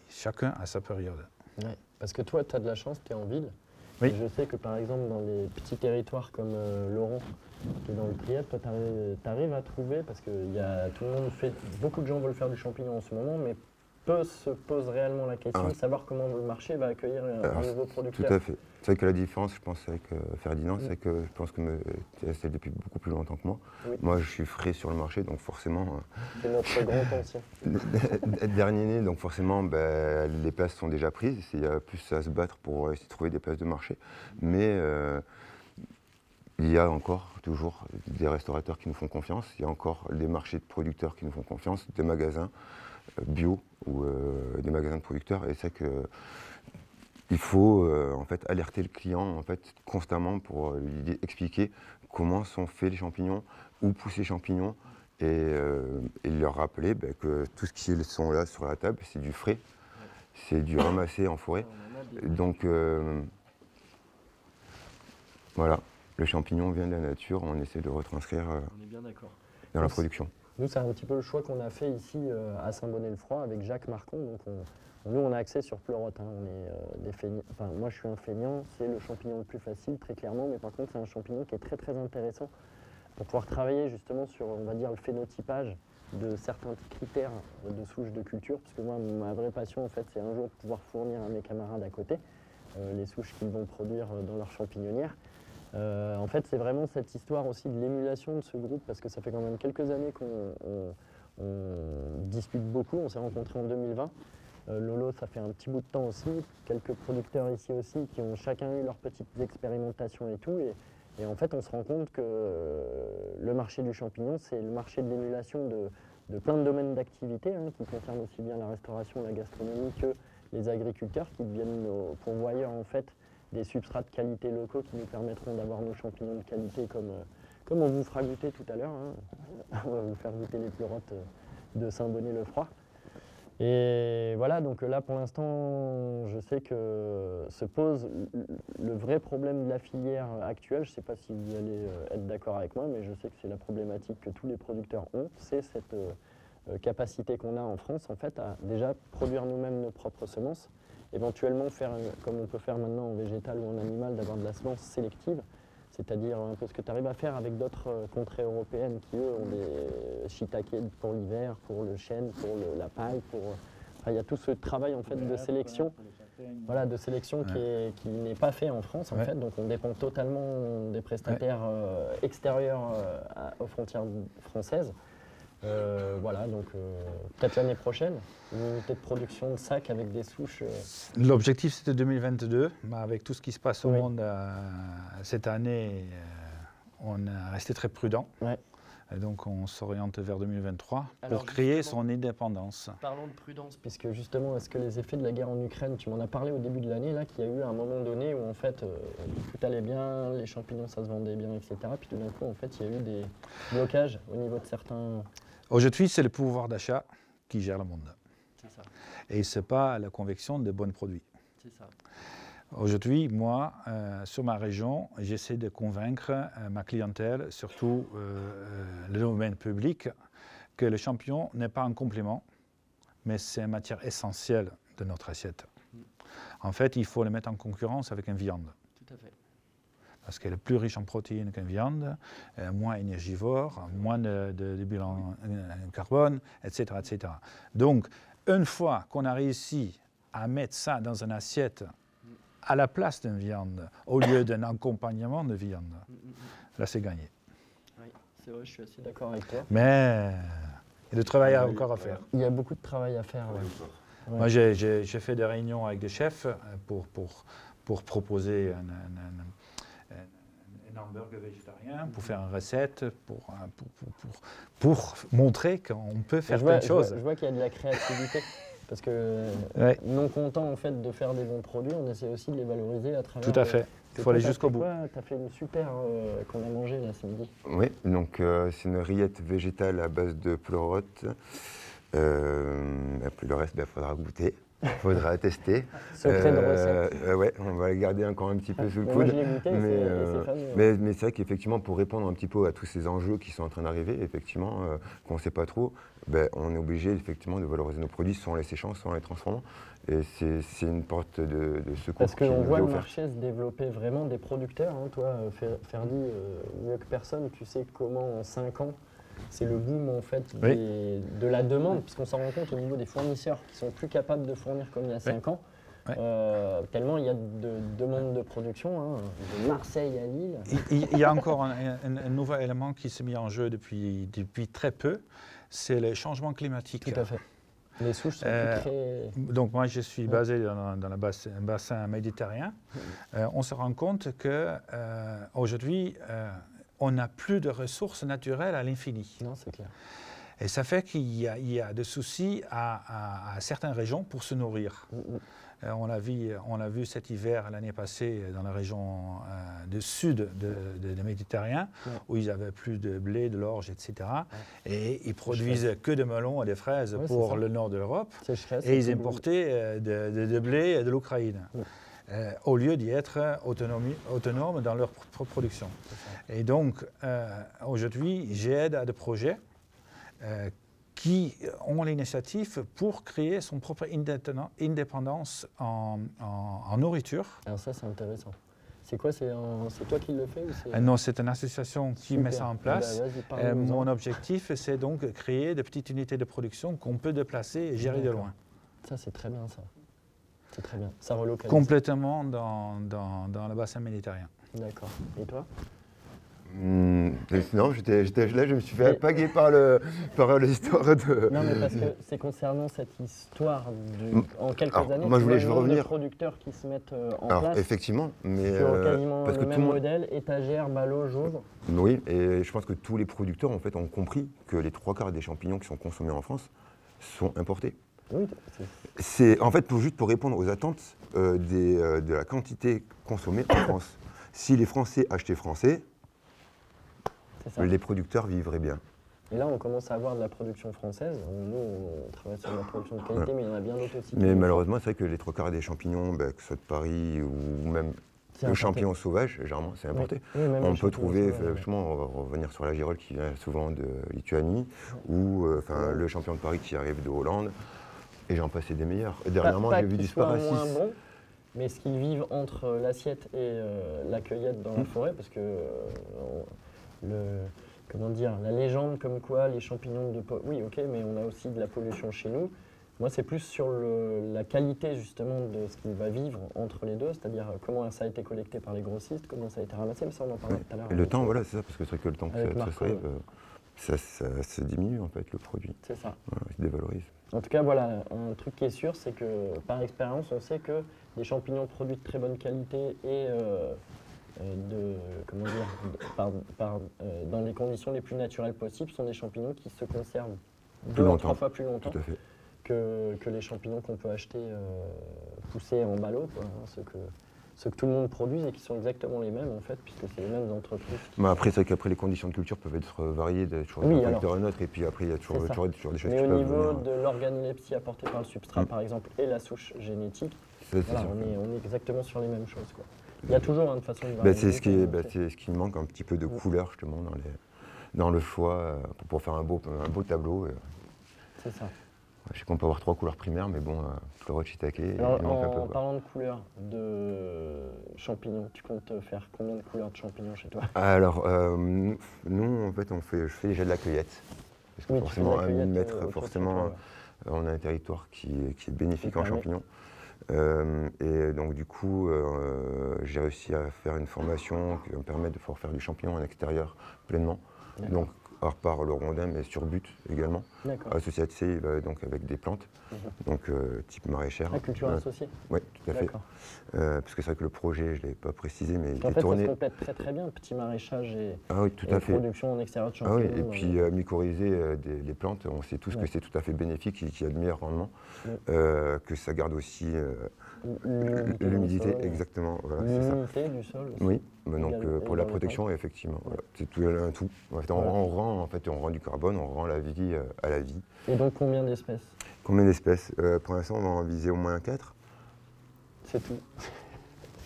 Chacun a sa période. Ouais, parce que toi, tu as de la chance, tu es en ville. Oui. Et je sais que par exemple, dans les petits territoires comme Laurent, qui est dans le Trièves, toi, tu arrives à trouver, parce que tout le monde fait, beaucoup de gens veulent faire du champignon en ce moment, mais peu se posent réellement la question de savoir comment le marché va accueillir un nouveau producteur. Tout à fait. C'est vrai que la différence, je pense, avec Ferdinand, c'est que je pense que tu es resté depuis beaucoup plus longtemps que moi. Oui. Moi, je suis frais sur le marché, donc forcément... C'est notre grand ancien. Dernier né, donc forcément, les places sont déjà prises. Il y a plus à se battre pour essayer de trouver des places de marché. Mais il y a encore, toujours, des restaurateurs qui nous font confiance. Il y a encore des marchés de producteurs qui nous font confiance, des magasins bio ou des magasins de producteurs. Et c'est que il faut en fait alerter le client en fait constamment pour lui expliquer comment sont faits les champignons, où poussent les champignons et leur rappeler que tout ce qui sont là sur la table, c'est du frais, c'est du ramassé en forêt. Donc voilà, le champignon vient de la nature, on essaie de retranscrire dans la production. Nous, c'est un petit peu le choix qu'on a fait ici à Saint-Bonnet-le-Froid avec Jacques Marcon. Donc nous, on a axé sur pleurote. Hein. On est enfin, moi, je suis un feignant. C'est le champignon le plus facile, très clairement. Mais par contre, c'est un champignon qui est très, très intéressant pour pouvoir travailler justement sur, on va dire, le phénotypage de certains critères de souches de culture. Parce que moi, ma vraie passion, en fait, c'est un jour de pouvoir fournir à mes camarades à côté les souches qu'ils vont produire dans leur champignonnière. En fait, c'est vraiment cette histoire aussi de l'émulation de ce groupe, parce que ça fait quand même quelques années qu'on discute beaucoup. On s'est rencontrés en 2020. Lolo, ça fait un petit bout de temps aussi. Quelques producteurs ici aussi qui ont chacun eu leurs petites expérimentations et tout. Et en fait, on se rend compte que le marché du champignon, c'est le marché de l'émulation de plein de domaines d'activité, hein, qui concernent aussi bien la restauration, la gastronomie que les agriculteurs qui deviennent nos pourvoyeurs en fait des substrats de qualité locaux qui nous permettront d'avoir nos champignons de qualité comme on vous fera goûter tout à l'heure. Hein. On va vous faire goûter les pleurotes de Saint-Bonnet-le-Froid. Et voilà, donc là pour l'instant, je sais que se pose le vrai problème de la filière actuelle. Je ne sais pas si vous allez être d'accord avec moi, mais je sais que c'est la problématique que tous les producteurs ont, c'est cette capacité qu'on a en France en fait à déjà produire nous-mêmes nos propres semences, éventuellement faire, comme on peut faire maintenant en végétal ou en animal, d'avoir de la semence sélective, c'est-à-dire un peu ce que tu arrives à faire avec d'autres contrées européennes qui, eux, ont des shiitake pour l'hiver, pour le chêne, pour la paille, enfin, il y a tout ce travail en fait de sélection, voilà, de sélection qui n'est pas fait en France en fait, donc on dépend totalement des prestataires extérieurs aux frontières françaises. Voilà, donc peut-être l'année prochaine, une unité de production de sacs avec des souches. L'objectif c'était 2022, mais avec tout ce qui se passe au monde cette année, on est resté très prudent. Ouais. Et donc on s'oriente vers 2023 pour créer son indépendance. Parlons de prudence, puisque justement, est-ce que les effets de la guerre en Ukraine, tu m'en as parlé au début de l'année, là, qu'il y a eu un moment donné où en fait tout allait bien, les champignons ça se vendait bien, etc. Puis tout d'un coup, en fait, il y a eu des blocages au niveau de certains. Aujourd'hui, c'est le pouvoir d'achat qui gère le monde. C'est ça. Et ce n'est pas la conviction des bons produits. C'est ça. Aujourd'hui, moi, sur ma région, j'essaie de convaincre ma clientèle, surtout le domaine public, que le champignon n'est pas un complément, mais c'est une matière essentielle de notre assiette. En fait, il faut le mettre en concurrence avec une viande. Tout à fait. Parce qu'elle est plus riche en protéines qu'une viande, moins énergivore, moins de bilan carbone, etc., etc. Donc, une fois qu'on a réussi à mettre ça dans une assiette à la place d'une viande, au lieu d'un accompagnement de viande, là c'est gagné. Oui, c'est vrai, je suis assez d'accord avec toi. Mais il y a du travail encore à faire. Il y a beaucoup de travail à faire. Ouais. Moi, j'ai fait des réunions avec des chefs pour proposer un hamburger végétarien, pour faire une recette, pour montrer qu'on peut faire plein de choses. Je vois qu'il y a de la créativité. Parce que non content en fait de faire des bons produits, on essaie aussi de les valoriser à travers. Tout à fait. Il faut aller jusqu'au bout. Tu as fait une super qu'on a mangé là ce midi. Oui, donc c'est une rillette végétale à base de pleurote. Le reste, il faudra goûter. Faudra tester. Secret de recette. Ouais, on va le garder encore un petit peu sous le Mais moi, coude. je l'ai goûté, c'est fameux. Mais c'est vrai qu'effectivement, pour répondre un petit peu à tous ces enjeux qui sont en train d'arriver, effectivement, qu'on ne sait pas trop, ben, on est obligé effectivement de valoriser nos produits sans les séchant, sans les transformant. Et c'est une porte de secours. Parce qu'on voit le offerte. marché se développer vraiment des producteurs. Hein. Toi, Ferdi, mieux que personne, tu sais comment en 5 ans, c'est le boom en fait de la demande, puisqu'on s'en rend compte au niveau des fournisseurs qui sont plus capables de fournir comme il y a 5 ans. Tellement il y a de demandes de production, hein, de Marseille à Lille. Il y a encore un nouvel élément qui s'est mis en jeu depuis très peu, c'est le changement climatique. Tout à fait. Les souches sont plus très... Donc moi je suis basé dans le bassin méditerranéen. On se rend compte qu'aujourd'hui on n'a plus de ressources naturelles à l'infini. Non, c'est clair. Et ça fait qu'il y a des soucis à certaines régions pour se nourrir. On a vu cet hiver l'année passée dans la région du sud de Méditerranée, où ils n'avaient plus de blé, de l'orge, etc. Et ils produisent que des melons et des fraises pour le nord de l'Europe. Et ils importaient de blé de l'Ukraine. Au lieu d'y être autonomes dans leur production. Et donc, aujourd'hui, j'aide à des projets qui ont l'initiative pour créer son propre indépendance en nourriture. Alors ça, c'est intéressant. C'est quoi, c'est toi qui le fais ou Non, c'est une association qui met ça en place. Mon objectif, c'est donc créer des petites unités de production qu'on peut déplacer et gérer de loin. Ça, c'est très bien, ça. C'est très bien. Ça relocalise. Complètement dans le bassin méditerranéen. D'accord. Et toi? Non, j'étais là, je me suis fait alpaguer par l'histoire de... Non, mais parce que c'est concernant cette histoire en quelques années, moi, je voulais revenir. De producteurs qui se mettent en place. Effectivement, mais sur quasiment parce le que même modèle, étagère, ballot, jauge. Oui, et je pense que tous les producteurs en fait ont compris que les 3/4 des champignons qui sont consommés en France sont importés. Oui, c'est en fait juste pour répondre aux attentes de la quantité consommée en France. Si les Français achetaient français, les producteurs vivraient bien. Et là, on commence à avoir de la production française. Nous, on travaille sur de la production de qualité, mais il y en a bien d'autres aussi. Mais malheureusement, c'est vrai que les 3/4 des champignons, que ce soit de Paris ou même le champignon sauvage, généralement, c'est importé. Oui, on peut trouver, franchement, on va revenir sur la girole qui vient souvent de Lituanie, ou le champignon de Paris qui arrive de Hollande, et j'en passe des meilleurs. Et dernièrement, j'ai vu du Sparacis. Moins bon, mais ce qu'ils vivent entre l'assiette et la cueillette dans la forêt, parce que comment dire, la légende comme quoi les champignons de... Oui, ok, mais on a aussi de la pollution chez nous. Moi, c'est plus sur la qualité justement de ce qu'il va vivre entre les deux, c'est-à-dire comment ça a été collecté par les grossistes, comment ça a été ramassé, mais ça on en parlait tout à l'heure. Le temps, voilà, c'est ça, parce que c'est vrai que le temps que ça arrive, ça se diminue en fait le produit. C'est ça. Voilà, il se dévalorise. En tout cas, voilà, un truc qui est sûr, c'est que par expérience, on sait que des champignons produits de très bonne qualité et dans les conditions les plus naturelles possibles sont des champignons qui se conservent 2 à 3 fois plus longtemps que les champignons qu'on peut acheter poussés en ballot, quoi, hein, ceux que tout le monde produit et qui sont exactement les mêmes en fait, puisque c'est les mêmes entreprises. Après, c'est vrai qu'après les conditions de culture peuvent être variées d'un producteur à un autre, et puis après il y a toujours des choses qui peuvent venir. Mais au niveau de l'organolepsie apportée par le substrat par exemple et la souche génétique, on est exactement sur les mêmes choses, quoi. Il y a toujours une façon de varier. C'est ce qui manque, un petit peu de couleur justement dans le choix pour faire un beau tableau. C'est ça. Je sais qu'on peut avoir 3 couleurs primaires, mais bon, fleurote, shiitake, il manque un peu. En parlant de couleurs de champignons, tu comptes faire combien de couleurs de champignons chez toi? Alors, nous, en fait, je fais déjà de la cueillette. Parce que forcément, à 1000 mètres, forcément, on a un territoire qui est bénéfique en champignons. Et donc, du coup, j'ai réussi à faire une formation qui va me permettre de pouvoir faire du champignon en extérieur pleinement. Donc, par le rondin, mais sur but également. Associatif, donc avec des plantes, donc type maraîchère. La culture associée. Oui, tout à fait. Parce que c'est vrai que le projet, je ne l'ai pas précisé, mais il est tourné. Ça se complète très bien, petit maraîchage et, production en extérieur de champignons. Et puis mycorhizer les plantes, on sait tous que c'est tout à fait bénéfique, qu'il y a de meilleurs rendements, que ça garde aussi l'humidité, exactement. L'humidité du sol aussi. Oui. Mais donc pour la protection, effectivement, voilà. C'est tout un tout. En fait, on rend du carbone, on rend la vie à la vie. Et donc combien d'espèces? Combien d'espèces? Pour l'instant, on va en viser au moins 4. C'est tout.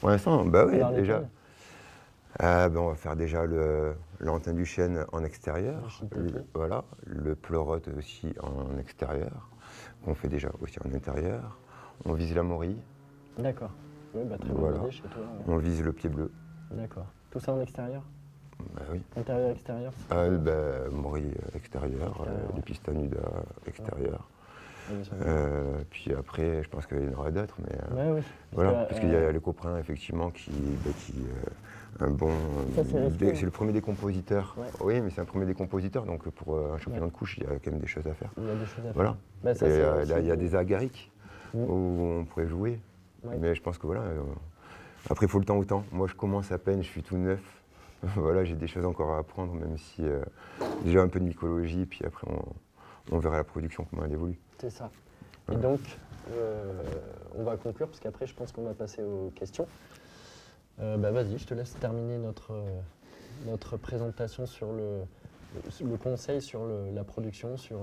Pour l'instant, bah oui, Alors, déjà. On va faire déjà l'antenne du chêne en extérieur, voilà, le pleurote aussi en extérieur, qu'on fait déjà aussi en intérieur. On vise la morille. D'accord. Oui, bah, très voilà. bonne idée chez toi. On vise le pied bleu. D'accord. Tout ça en extérieur? Bah oui. Intérieur, extérieur? Morille extérieur, les pistanudas extérieur. Puis après, je pense qu'il y en aura d'autres, mais oui. voilà, parce qu'il y a le coprin effectivement qui un bon. C'est le premier décompositeur. Ouais. Oui, mais c'est un premier décompositeur, donc pour un champignon de couche, il y a quand même des choses à faire. Il y a des choses à voilà. faire. Là, il y a des agariques où on pourrait jouer, mais je pense que voilà. Après, il faut le temps au temps. Moi, je commence à peine, je suis tout neuf. Voilà, j'ai des choses encore à apprendre, même si déjà un peu de mycologie, puis après on verra la production comment elle évolue. C'est ça. Et donc, on va conclure, parce qu'après, je pense qu'on va passer aux questions. Vas-y, je te laisse terminer notre présentation sur le conseil sur la production, sur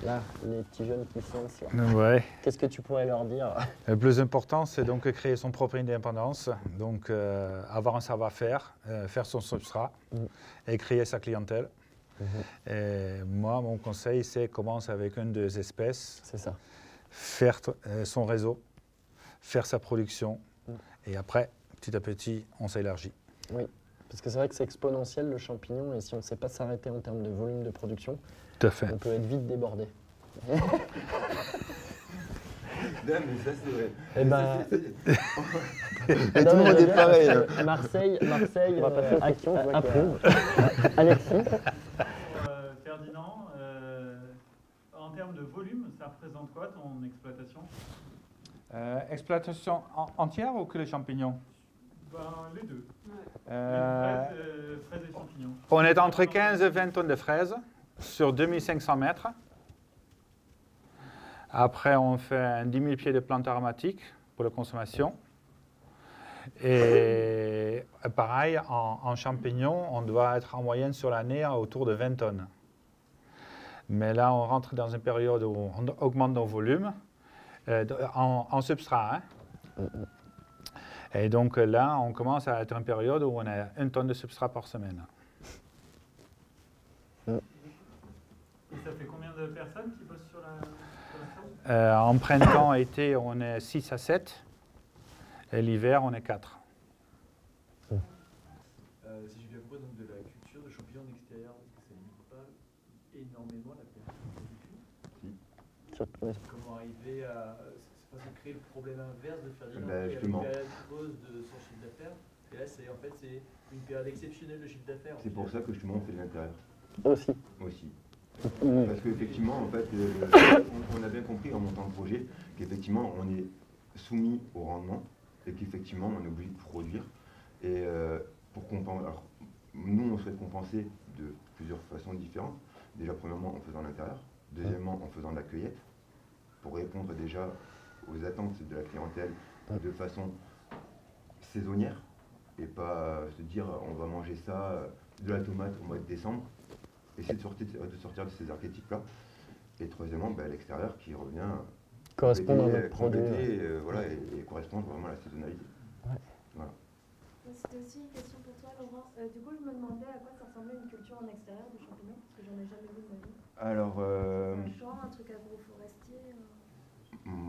les petits jeunes qui sont ici. Ouais. Qu'est-ce que tu pourrais leur dire? Le plus important, c'est donc créer son propre indépendance, donc avoir un savoir-faire, faire son substrat et créer sa clientèle. Et moi, mon conseil, c'est commencer avec une, deux espèces. C'est ça. Faire son réseau, faire sa production, et après, petit à petit, on s'élargit. Oui, parce que c'est vrai que c'est exponentiel le champignon, et si on ne sait pas s'arrêter en termes de volume de production, tout à fait. On peut être vite débordé. Non, mais ça c'est vrai. Et tout le monde est pareil. Marseille, Action, approuve. Alexis. Ferdinand, en termes de volume, ça représente quoi ton exploitation? Exploitation entière ou que les champignons? Les deux. Fraises et champignons. On est entre 15 et 20 tonnes de fraises sur 2500 mètres. Après, on fait 10 000 pieds de plantes aromatiques pour la consommation. Et pareil, en champignons, on doit être en moyenne sur l'année autour de 20 tonnes. Mais là, on rentre dans une période où on augmente nos volumes en substrat. Et donc là, on commence à être une période où on a 1 tonne de substrat par semaine. Et ça fait combien de personnes qui bossent sur la en printemps, été, on est 6 à 7. Et l'hiver, on est 4. Si j'ai bien compris, donc de la culture de champignons en extérieur, ça ne limite pas énormément la perte de production. Comment arriver à... C'est pas créer le problème inverse de faire une période creuse de son chiffre d'affaires. Et là, c'est une période exceptionnelle de chiffre d'affaires. C'est pour ça que justement on fait de l'intérieur. Aussi. Parce qu'effectivement, en fait, on a bien compris en montant le projet qu'effectivement on est soumis au rendement et qu'effectivement on est obligé de produire. Et pour compenser, alors nous on souhaite compenser de plusieurs façons différentes. Déjà premièrement en faisant l'intérieur, deuxièmement en faisant de la cueillette, pour répondre déjà aux attentes de la clientèle de façon saisonnière et pas se dire on va manger ça, de la tomate au mois de décembre. Essayer de sortir de ces archétypes-là. Et troisièmement, l'extérieur qui revient correspondre à notre produit. Voilà, et correspondre vraiment à la saisonnalité. Ouais. Voilà. C'était aussi une question pour toi, Laurent. Du coup, je me demandais à quoi ça ressemblait une culture en extérieur de champignons, parce que j'en ai jamais vu de ma vie. Alors, un champ, un truc agroforestier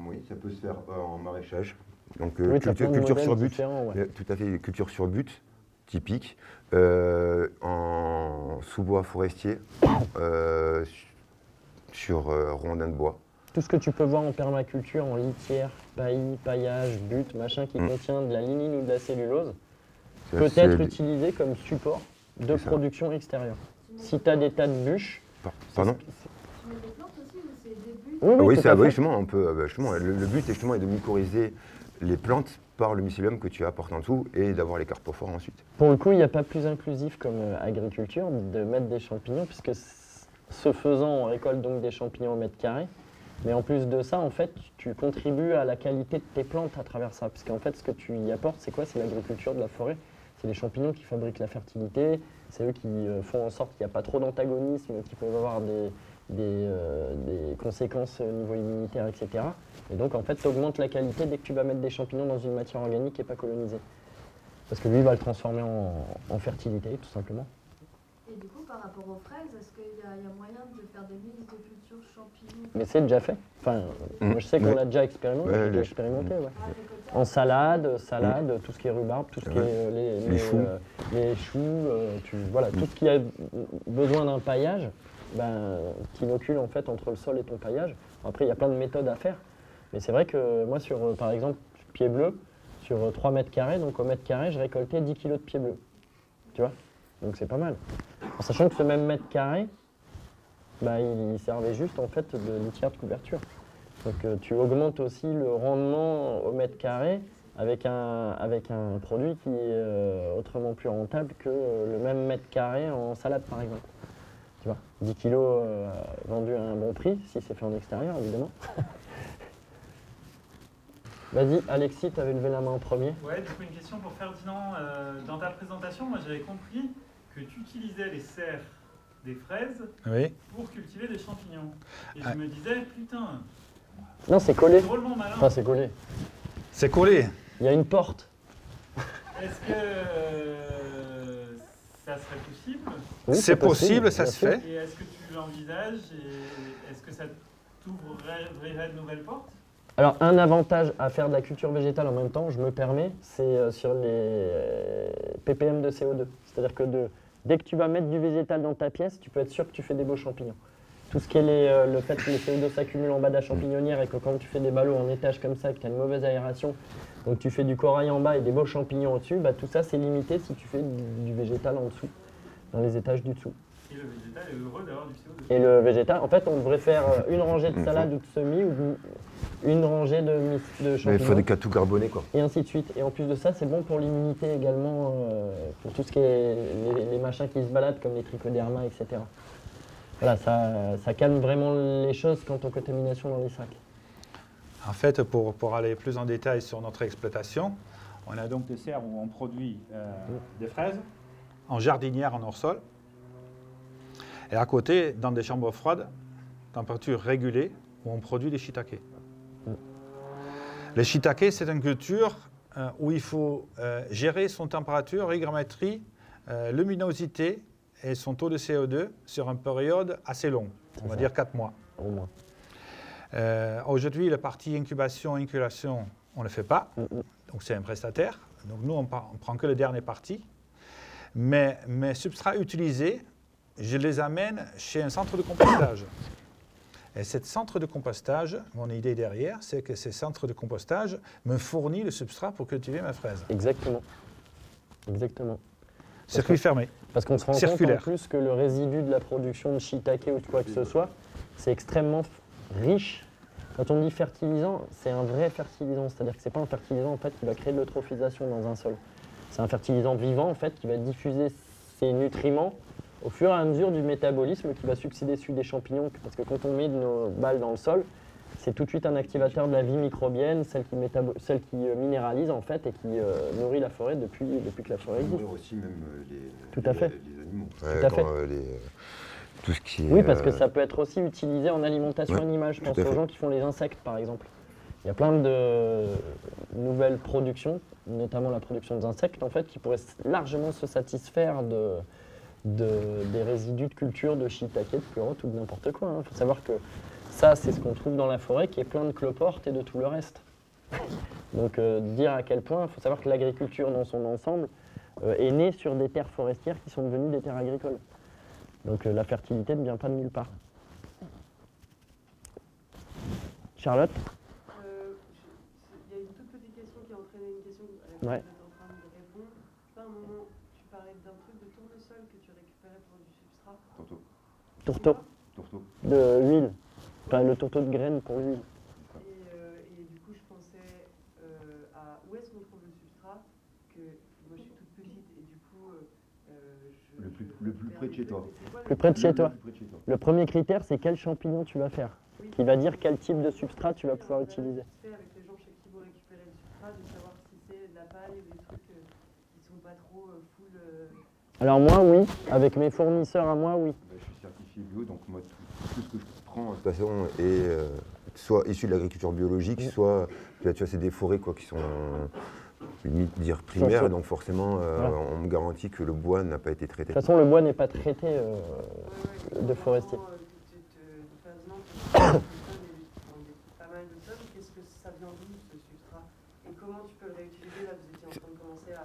oui, ça peut se faire en maraîchage. Donc, oui, culture sur but. Ouais. Tout à fait, culture sur but. Typique, en sous-bois forestier, sur rondins de bois. Tout ce que tu peux voir en permaculture, en litière, paillis, paillage, butte, machin qui contient de la lignine ou de la cellulose, peut être utilisé comme support de production extérieure. Si tu as des tas de bûches... Pardon? Tu mets des plantes aussi ou c'est des buttes? Oui, justement, on peut, le but justement est de mycorhizer les plantes par le mycélium que tu apportes en dessous et d'avoir les carpophores ensuite. Pour le coup, il n'y a pas plus inclusif comme agriculture de mettre des champignons, puisque ce faisant, on récolte donc des champignons au mètre carré. Mais en plus de ça, en fait, tu contribues à la qualité de tes plantes à travers ça. Puisqu'en fait, ce que tu y apportes, c'est quoi? C'est l'agriculture de la forêt. C'est les champignons qui fabriquent la fertilité, c'est eux qui font en sorte qu'il n'y a pas trop d'antagonisme, qui peuvent avoir des conséquences au niveau immunitaire, etc. Et donc en fait, tu augmentes la qualité dès que tu vas mettre des champignons dans une matière organique qui n'est pas colonisée. Parce que lui, il va le transformer en fertilité, tout simplement. Et du coup, par rapport aux fraises, est-ce qu'il y a moyen de faire des mix de cultures champignons? Mais c'est déjà fait. Enfin, moi je sais qu'on Ouais. l'a déjà expérimenté. Ouais, j'ai déjà les- expérimenté, ouais. Ah, En salade, tout ce qui est rhubarbe, tout ce qui est Les choux. les choux, voilà, tout ce qui a besoin d'un paillage, ben, t'inocules en fait entre le sol et ton paillage. Après, il y a plein de méthodes à faire. Mais c'est vrai que moi, par exemple, pied bleu, sur 3 mètres carrés, donc au mètre carré, je récoltais 10 kg de pied bleu. Tu vois? Donc c'est pas mal. En sachant que ce même mètre carré, bah, il servait juste en fait de litière de couverture. Donc tu augmentes aussi le rendement au mètre carré avec un produit qui est autrement plus rentable que le même mètre carré en salade par exemple. Tu vois, 10 kilos vendus à un bon prix, si c'est fait en extérieur évidemment. Vas-y Alexis, tu avais levé la main en premier. Ouais, du coup, une question pour Ferdinand. Dans ta présentation, moi j'avais compris que tu utilisais les serres des fraises Oui. pour cultiver des champignons. Et Ah. je me disais, putain, Non, c'est collé. c'est drôlement malin. Enfin, c'est collé. C'est collé. Il y a une porte. Est-ce que ça serait possible? Oui, C'est possible, ça bien se sûr. fait. Et est-ce que tu l'envisages? Et est-ce que ça t'ouvrirait de nouvelles portes? Alors, un avantage à faire de la culture végétale en même temps, je me permets, c'est sur les ppm de CO2. C'est-à-dire que dès que tu vas mettre du végétal dans ta pièce, tu peux être sûr que tu fais des beaux champignons. Tout ce qui est le fait que le CO2 s'accumule en bas de la champignonnière et que quand tu fais des ballots en étage comme ça, que tu as une mauvaise aération, donc tu fais du corail en bas et des beaux champignons au-dessus, bah, tout ça c'est limité si tu fais du végétal en dessous, dans les étages du dessous. Et le végétal est heureux d'avoir du CO2. Et le végétal, en fait, on devrait faire une rangée de salade ou de semis ou une rangée de Mais il champignons. faut des cas tout carbonés, quoi. Et ainsi de suite. Et en plus de ça, c'est bon pour l'immunité également, pour tout ce qui est les machins qui se baladent, comme les trichoderma, etc. Voilà, ça calme vraiment les choses quant aux contaminations dans les sacs. En fait, pour aller plus en détail sur notre exploitation, on a donc des serres où on produit des fraises en jardinière en hors-sol. Et à côté, dans des chambres froides, température régulée, où on produit des shiitake. Les shiitake, c'est une culture où il faut gérer son température, hygrométrie, luminosité et son taux de CO2 sur une période assez longue, on va dire 4 mois. Au moins. Aujourd'hui, la partie incubation, inoculation, on ne le fait pas. Donc c'est un prestataire. Donc nous, on prend que les dernières parties. Mais mes substrats utilisés, je les amène chez un centre de compostage. Et ce centre de compostage, mon idée derrière, c'est que ce centre de compostage me fournit le substrat pour cultiver ma fraise. Exactement. Exactement. Circuit fermé. Parce qu'on se rend compte en Circulaire. plus que le résidu de la production de shiitake ou de quoi que ce soit, c'est extrêmement riche. Quand on dit fertilisant, c'est un vrai fertilisant. C'est-à-dire que ce n'est pas un fertilisant en fait, qui va créer de l'eutrophisation dans un sol. C'est un fertilisant vivant en fait, qui va diffuser ses nutriments au fur et à mesure du métabolisme qui va succéder celui des champignons. Parce que quand on met de nos balles dans le sol, c'est tout de suite un activateur de la vie microbienne, celle qui minéralise en fait et qui nourrit la forêt depuis que la forêt existe. aussi même Tout à fait. les animaux. Tout à fait. Tout ce qui est, Oui, parce que ça peut être aussi utilisé en alimentation ouais, animale. Je pense tout à aux fait. gens qui font les insectes, par exemple. Il y a plein de nouvelles productions, notamment la production d'insectes, en fait, qui pourraient largement se satisfaire des résidus de culture, de shiitake, de pleurote ou de n'importe quoi. Il faut savoir que ça, c'est ce qu'on trouve dans la forêt, qui est plein de cloportes et de tout le reste. Donc, dire à quel point, il faut savoir que l'agriculture dans son ensemble est née sur des terres forestières qui sont devenues des terres agricoles. Donc la fertilité ne vient pas de nulle part. Charlotte? Il y a une toute petite question qui a entraîné une question à laquelle Ouais. vous êtes en train de répondre. À un moment, tu parlais d'un truc de tournesol que tu récupérais pour du substrat. Tourteau. De huile. Enfin, le tourteau de graines pour l'huile. Et du coup, je pensais à où est-ce qu'on trouve le substrat, que moi je suis toute petite et du coup Le plus près de chez toi. Plus près de chez toi. Plus près de chez toi. Le premier critère, c'est quel champignon tu vas faire, qui va dire quel type de substrat tu vas pouvoir utiliser. C'est avec les gens chez qui vous récupérez le substrat, de savoir si c'est de la paille ou des trucs qui sont pas trop Alors moi, oui. Avec mes fournisseurs à moi, oui. Je suis certifié bio, donc moi, tout ce que je prends, de toute façon, est soit issu de l'agriculture biologique, soit, tu vois, c'est des forêts quoi, qui sont, limite dire primaires, et donc forcément, Voilà. on me garantit que le bois n'a pas été De traité. toute façon, le bois n'est pas traité de forestier. Pas mal de sommes, qu'est-ce que ça vient d'où ce substrat? Et comment tu peux le réutiliser? Là, vous étiez en train de commencer à...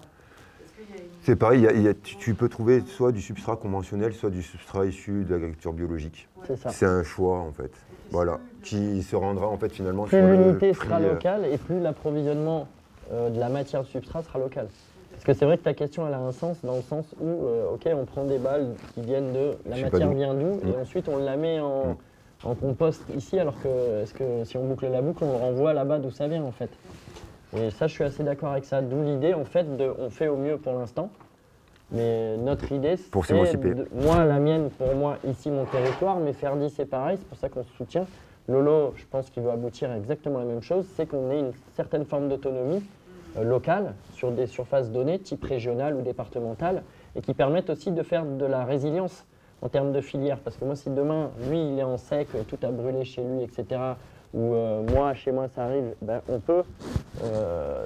Est-ce qu'il y a une... C'est pareil, tu peux trouver soit du substrat conventionnel, soit du substrat issu de l'agriculture biologique. Ouais. C'est ça. C'est un choix en fait, voilà, qui se rendra en fait finalement Plus sur le l'unité prix, sera locale et plus l'approvisionnement de la matière de substrat sera local. Parce que c'est vrai que ta question elle a un sens dans le sens où ok on prend des balles qui viennent de la Je sais pas matière d'où. vient d'où et ensuite on la met en compost ici alors que est-ce que si on boucle la boucle on le renvoie là-bas d'où ça vient en fait. Et ça je suis assez d'accord avec ça, d'où l'idée en fait de on fait au mieux pour l'instant. Mais notre idée Pour c'est s'émanciper. moi la mienne pour moi ici mon territoire mais Ferdi c'est pareil, c'est pour ça qu'on se soutient. Lolo, je pense qu'il veut aboutir à exactement la même chose, c'est qu'on ait une certaine forme d'autonomie locale sur des surfaces données, type régionale ou départementale, et qui permettent aussi de faire de la résilience en termes de filière. Parce que moi, si demain, lui, il est en sec, tout a brûlé chez lui, etc., ou moi, chez moi, ça arrive, ben, on peut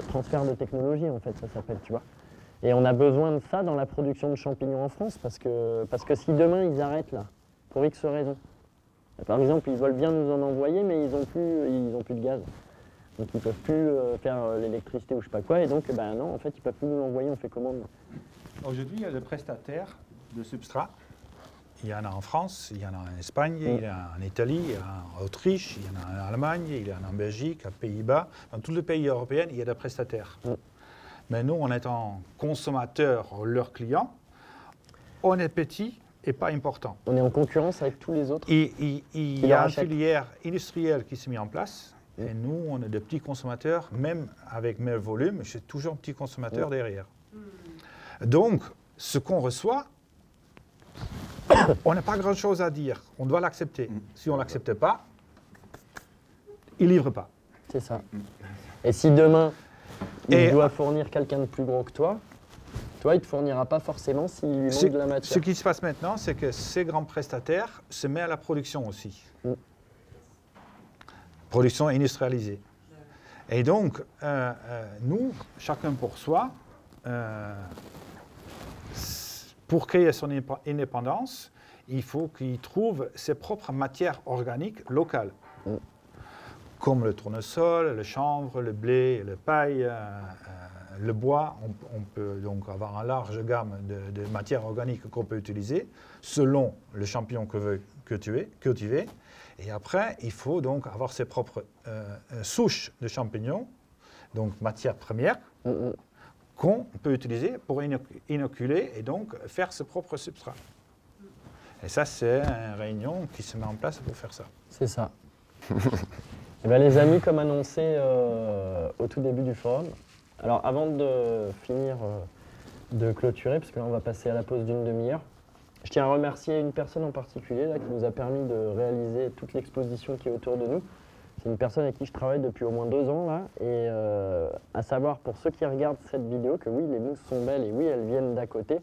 transfert de technologie, en fait, ça s'appelle, tu vois. Et on a besoin de ça dans la production de champignons en France, parce que si demain, ils arrêtent là, pour X raisons, par exemple, ils veulent bien nous en envoyer, mais ils ont plus de gaz. Donc ils ne peuvent plus faire l'électricité ou je sais pas quoi, et donc ben non, en fait, ils ne peuvent plus nous l'envoyer, on fait comment? Aujourd'hui, il y a des prestataires de substrats. Il y en a en France, il y en a en Espagne, il y en a en Italie, il y en a en Autriche, il y en a en Allemagne, il y en a en Belgique, aux Pays-Bas. Dans tous les pays européens, il y a des prestataires. Mais nous, en étant consommateurs, leurs clients, on est petit et pas important. On est en concurrence avec tous les autres. Il y leur a une achètent. filière industrielle qui s'est mise en place. Et nous, on est des petits consommateurs, même avec mes volumes, je suis toujours un petit consommateur derrière. Donc, ce qu'on reçoit, on n'a pas grand-chose à dire. On doit l'accepter. Si on ne l'accepte pas, il ne livre pas. C'est ça. Et si demain, il Et- doit fournir quelqu'un de plus gros que toi, il ne te fournira pas forcément s'il lui manque de la Ce matière. qui se passe maintenant, c'est que ces grands prestataires se mettent à la production aussi. Production industrialisée. Et donc, nous, chacun pour soi, pour créer son indépendance, il faut qu'il trouve ses propres matières organiques locales. Comme le tournesol, le chanvre, le blé, le paille, le bois. On peut donc avoir une large gamme de matières organiques qu'on peut utiliser selon le champignon que veut cultiver. Et après, il faut donc avoir ses propres souches de champignons, donc matières premières, qu'on peut utiliser pour inoculer et donc faire ses propres substrats. Et ça, c'est une réunion qui se met en place pour faire ça. C'est ça. Eh bien, les amis, comme annoncé au tout début du forum, alors avant de finir de clôturer, parce que là on va passer à la pause d'une demi-heure, je tiens à remercier une personne en particulier là, qui nous a permis de réaliser toute l'exposition qui est autour de nous. C'est une personne avec qui je travaille depuis au moins 2 ans là, et à savoir pour ceux qui regardent cette vidéo que oui, les mousses sont belles et oui, elles viennent d'à côté.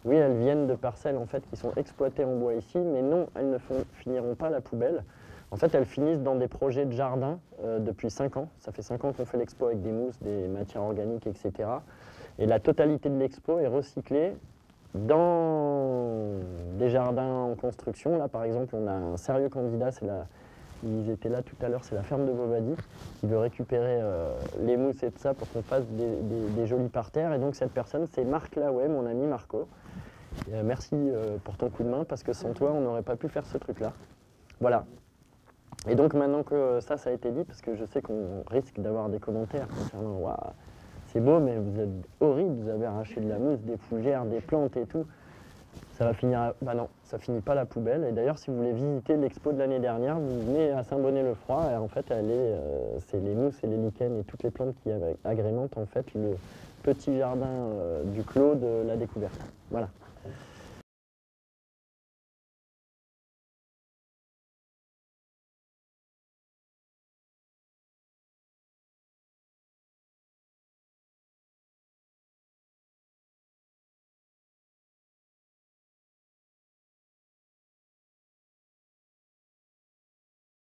Oui, elles viennent de parcelles en fait qui sont exploitées en bois ici, mais non, elles ne finiront pas la poubelle. En fait, elles finissent dans des projets de jardin depuis 5 ans. Ça fait 5 ans qu'on fait l'expo avec des mousses, des matières organiques, etc. Et la totalité de l'expo est recyclée dans des jardins en construction. Là, par exemple, on a un sérieux candidat, ils étaient là tout à l'heure, c'est la ferme de Bobadie, qui veut récupérer les mousses et tout ça pour qu'on fasse des jolis parterres. Et donc cette personne, c'est Marc Laouet, mon ami Marco. Et, merci pour ton coup de main, parce que sans toi, on n'aurait pas pu faire ce truc-là. Voilà. Et donc maintenant que ça a été dit, parce que je sais qu'on risque d'avoir des commentaires concernant « Waouh, c'est beau, mais vous êtes horrible, vous avez arraché de la mousse, des fougères, des plantes et tout », ça va finir... Bah non, ça finit pas à la poubelle. Et d'ailleurs, si vous voulez visiter l'expo de l'année dernière, vous venez à Saint-Bonnet-le-Froid, et en fait, c'est les mousses et les lichens et toutes les plantes qui agrémentent en fait le petit jardin du Clos de la Découverte. Voilà.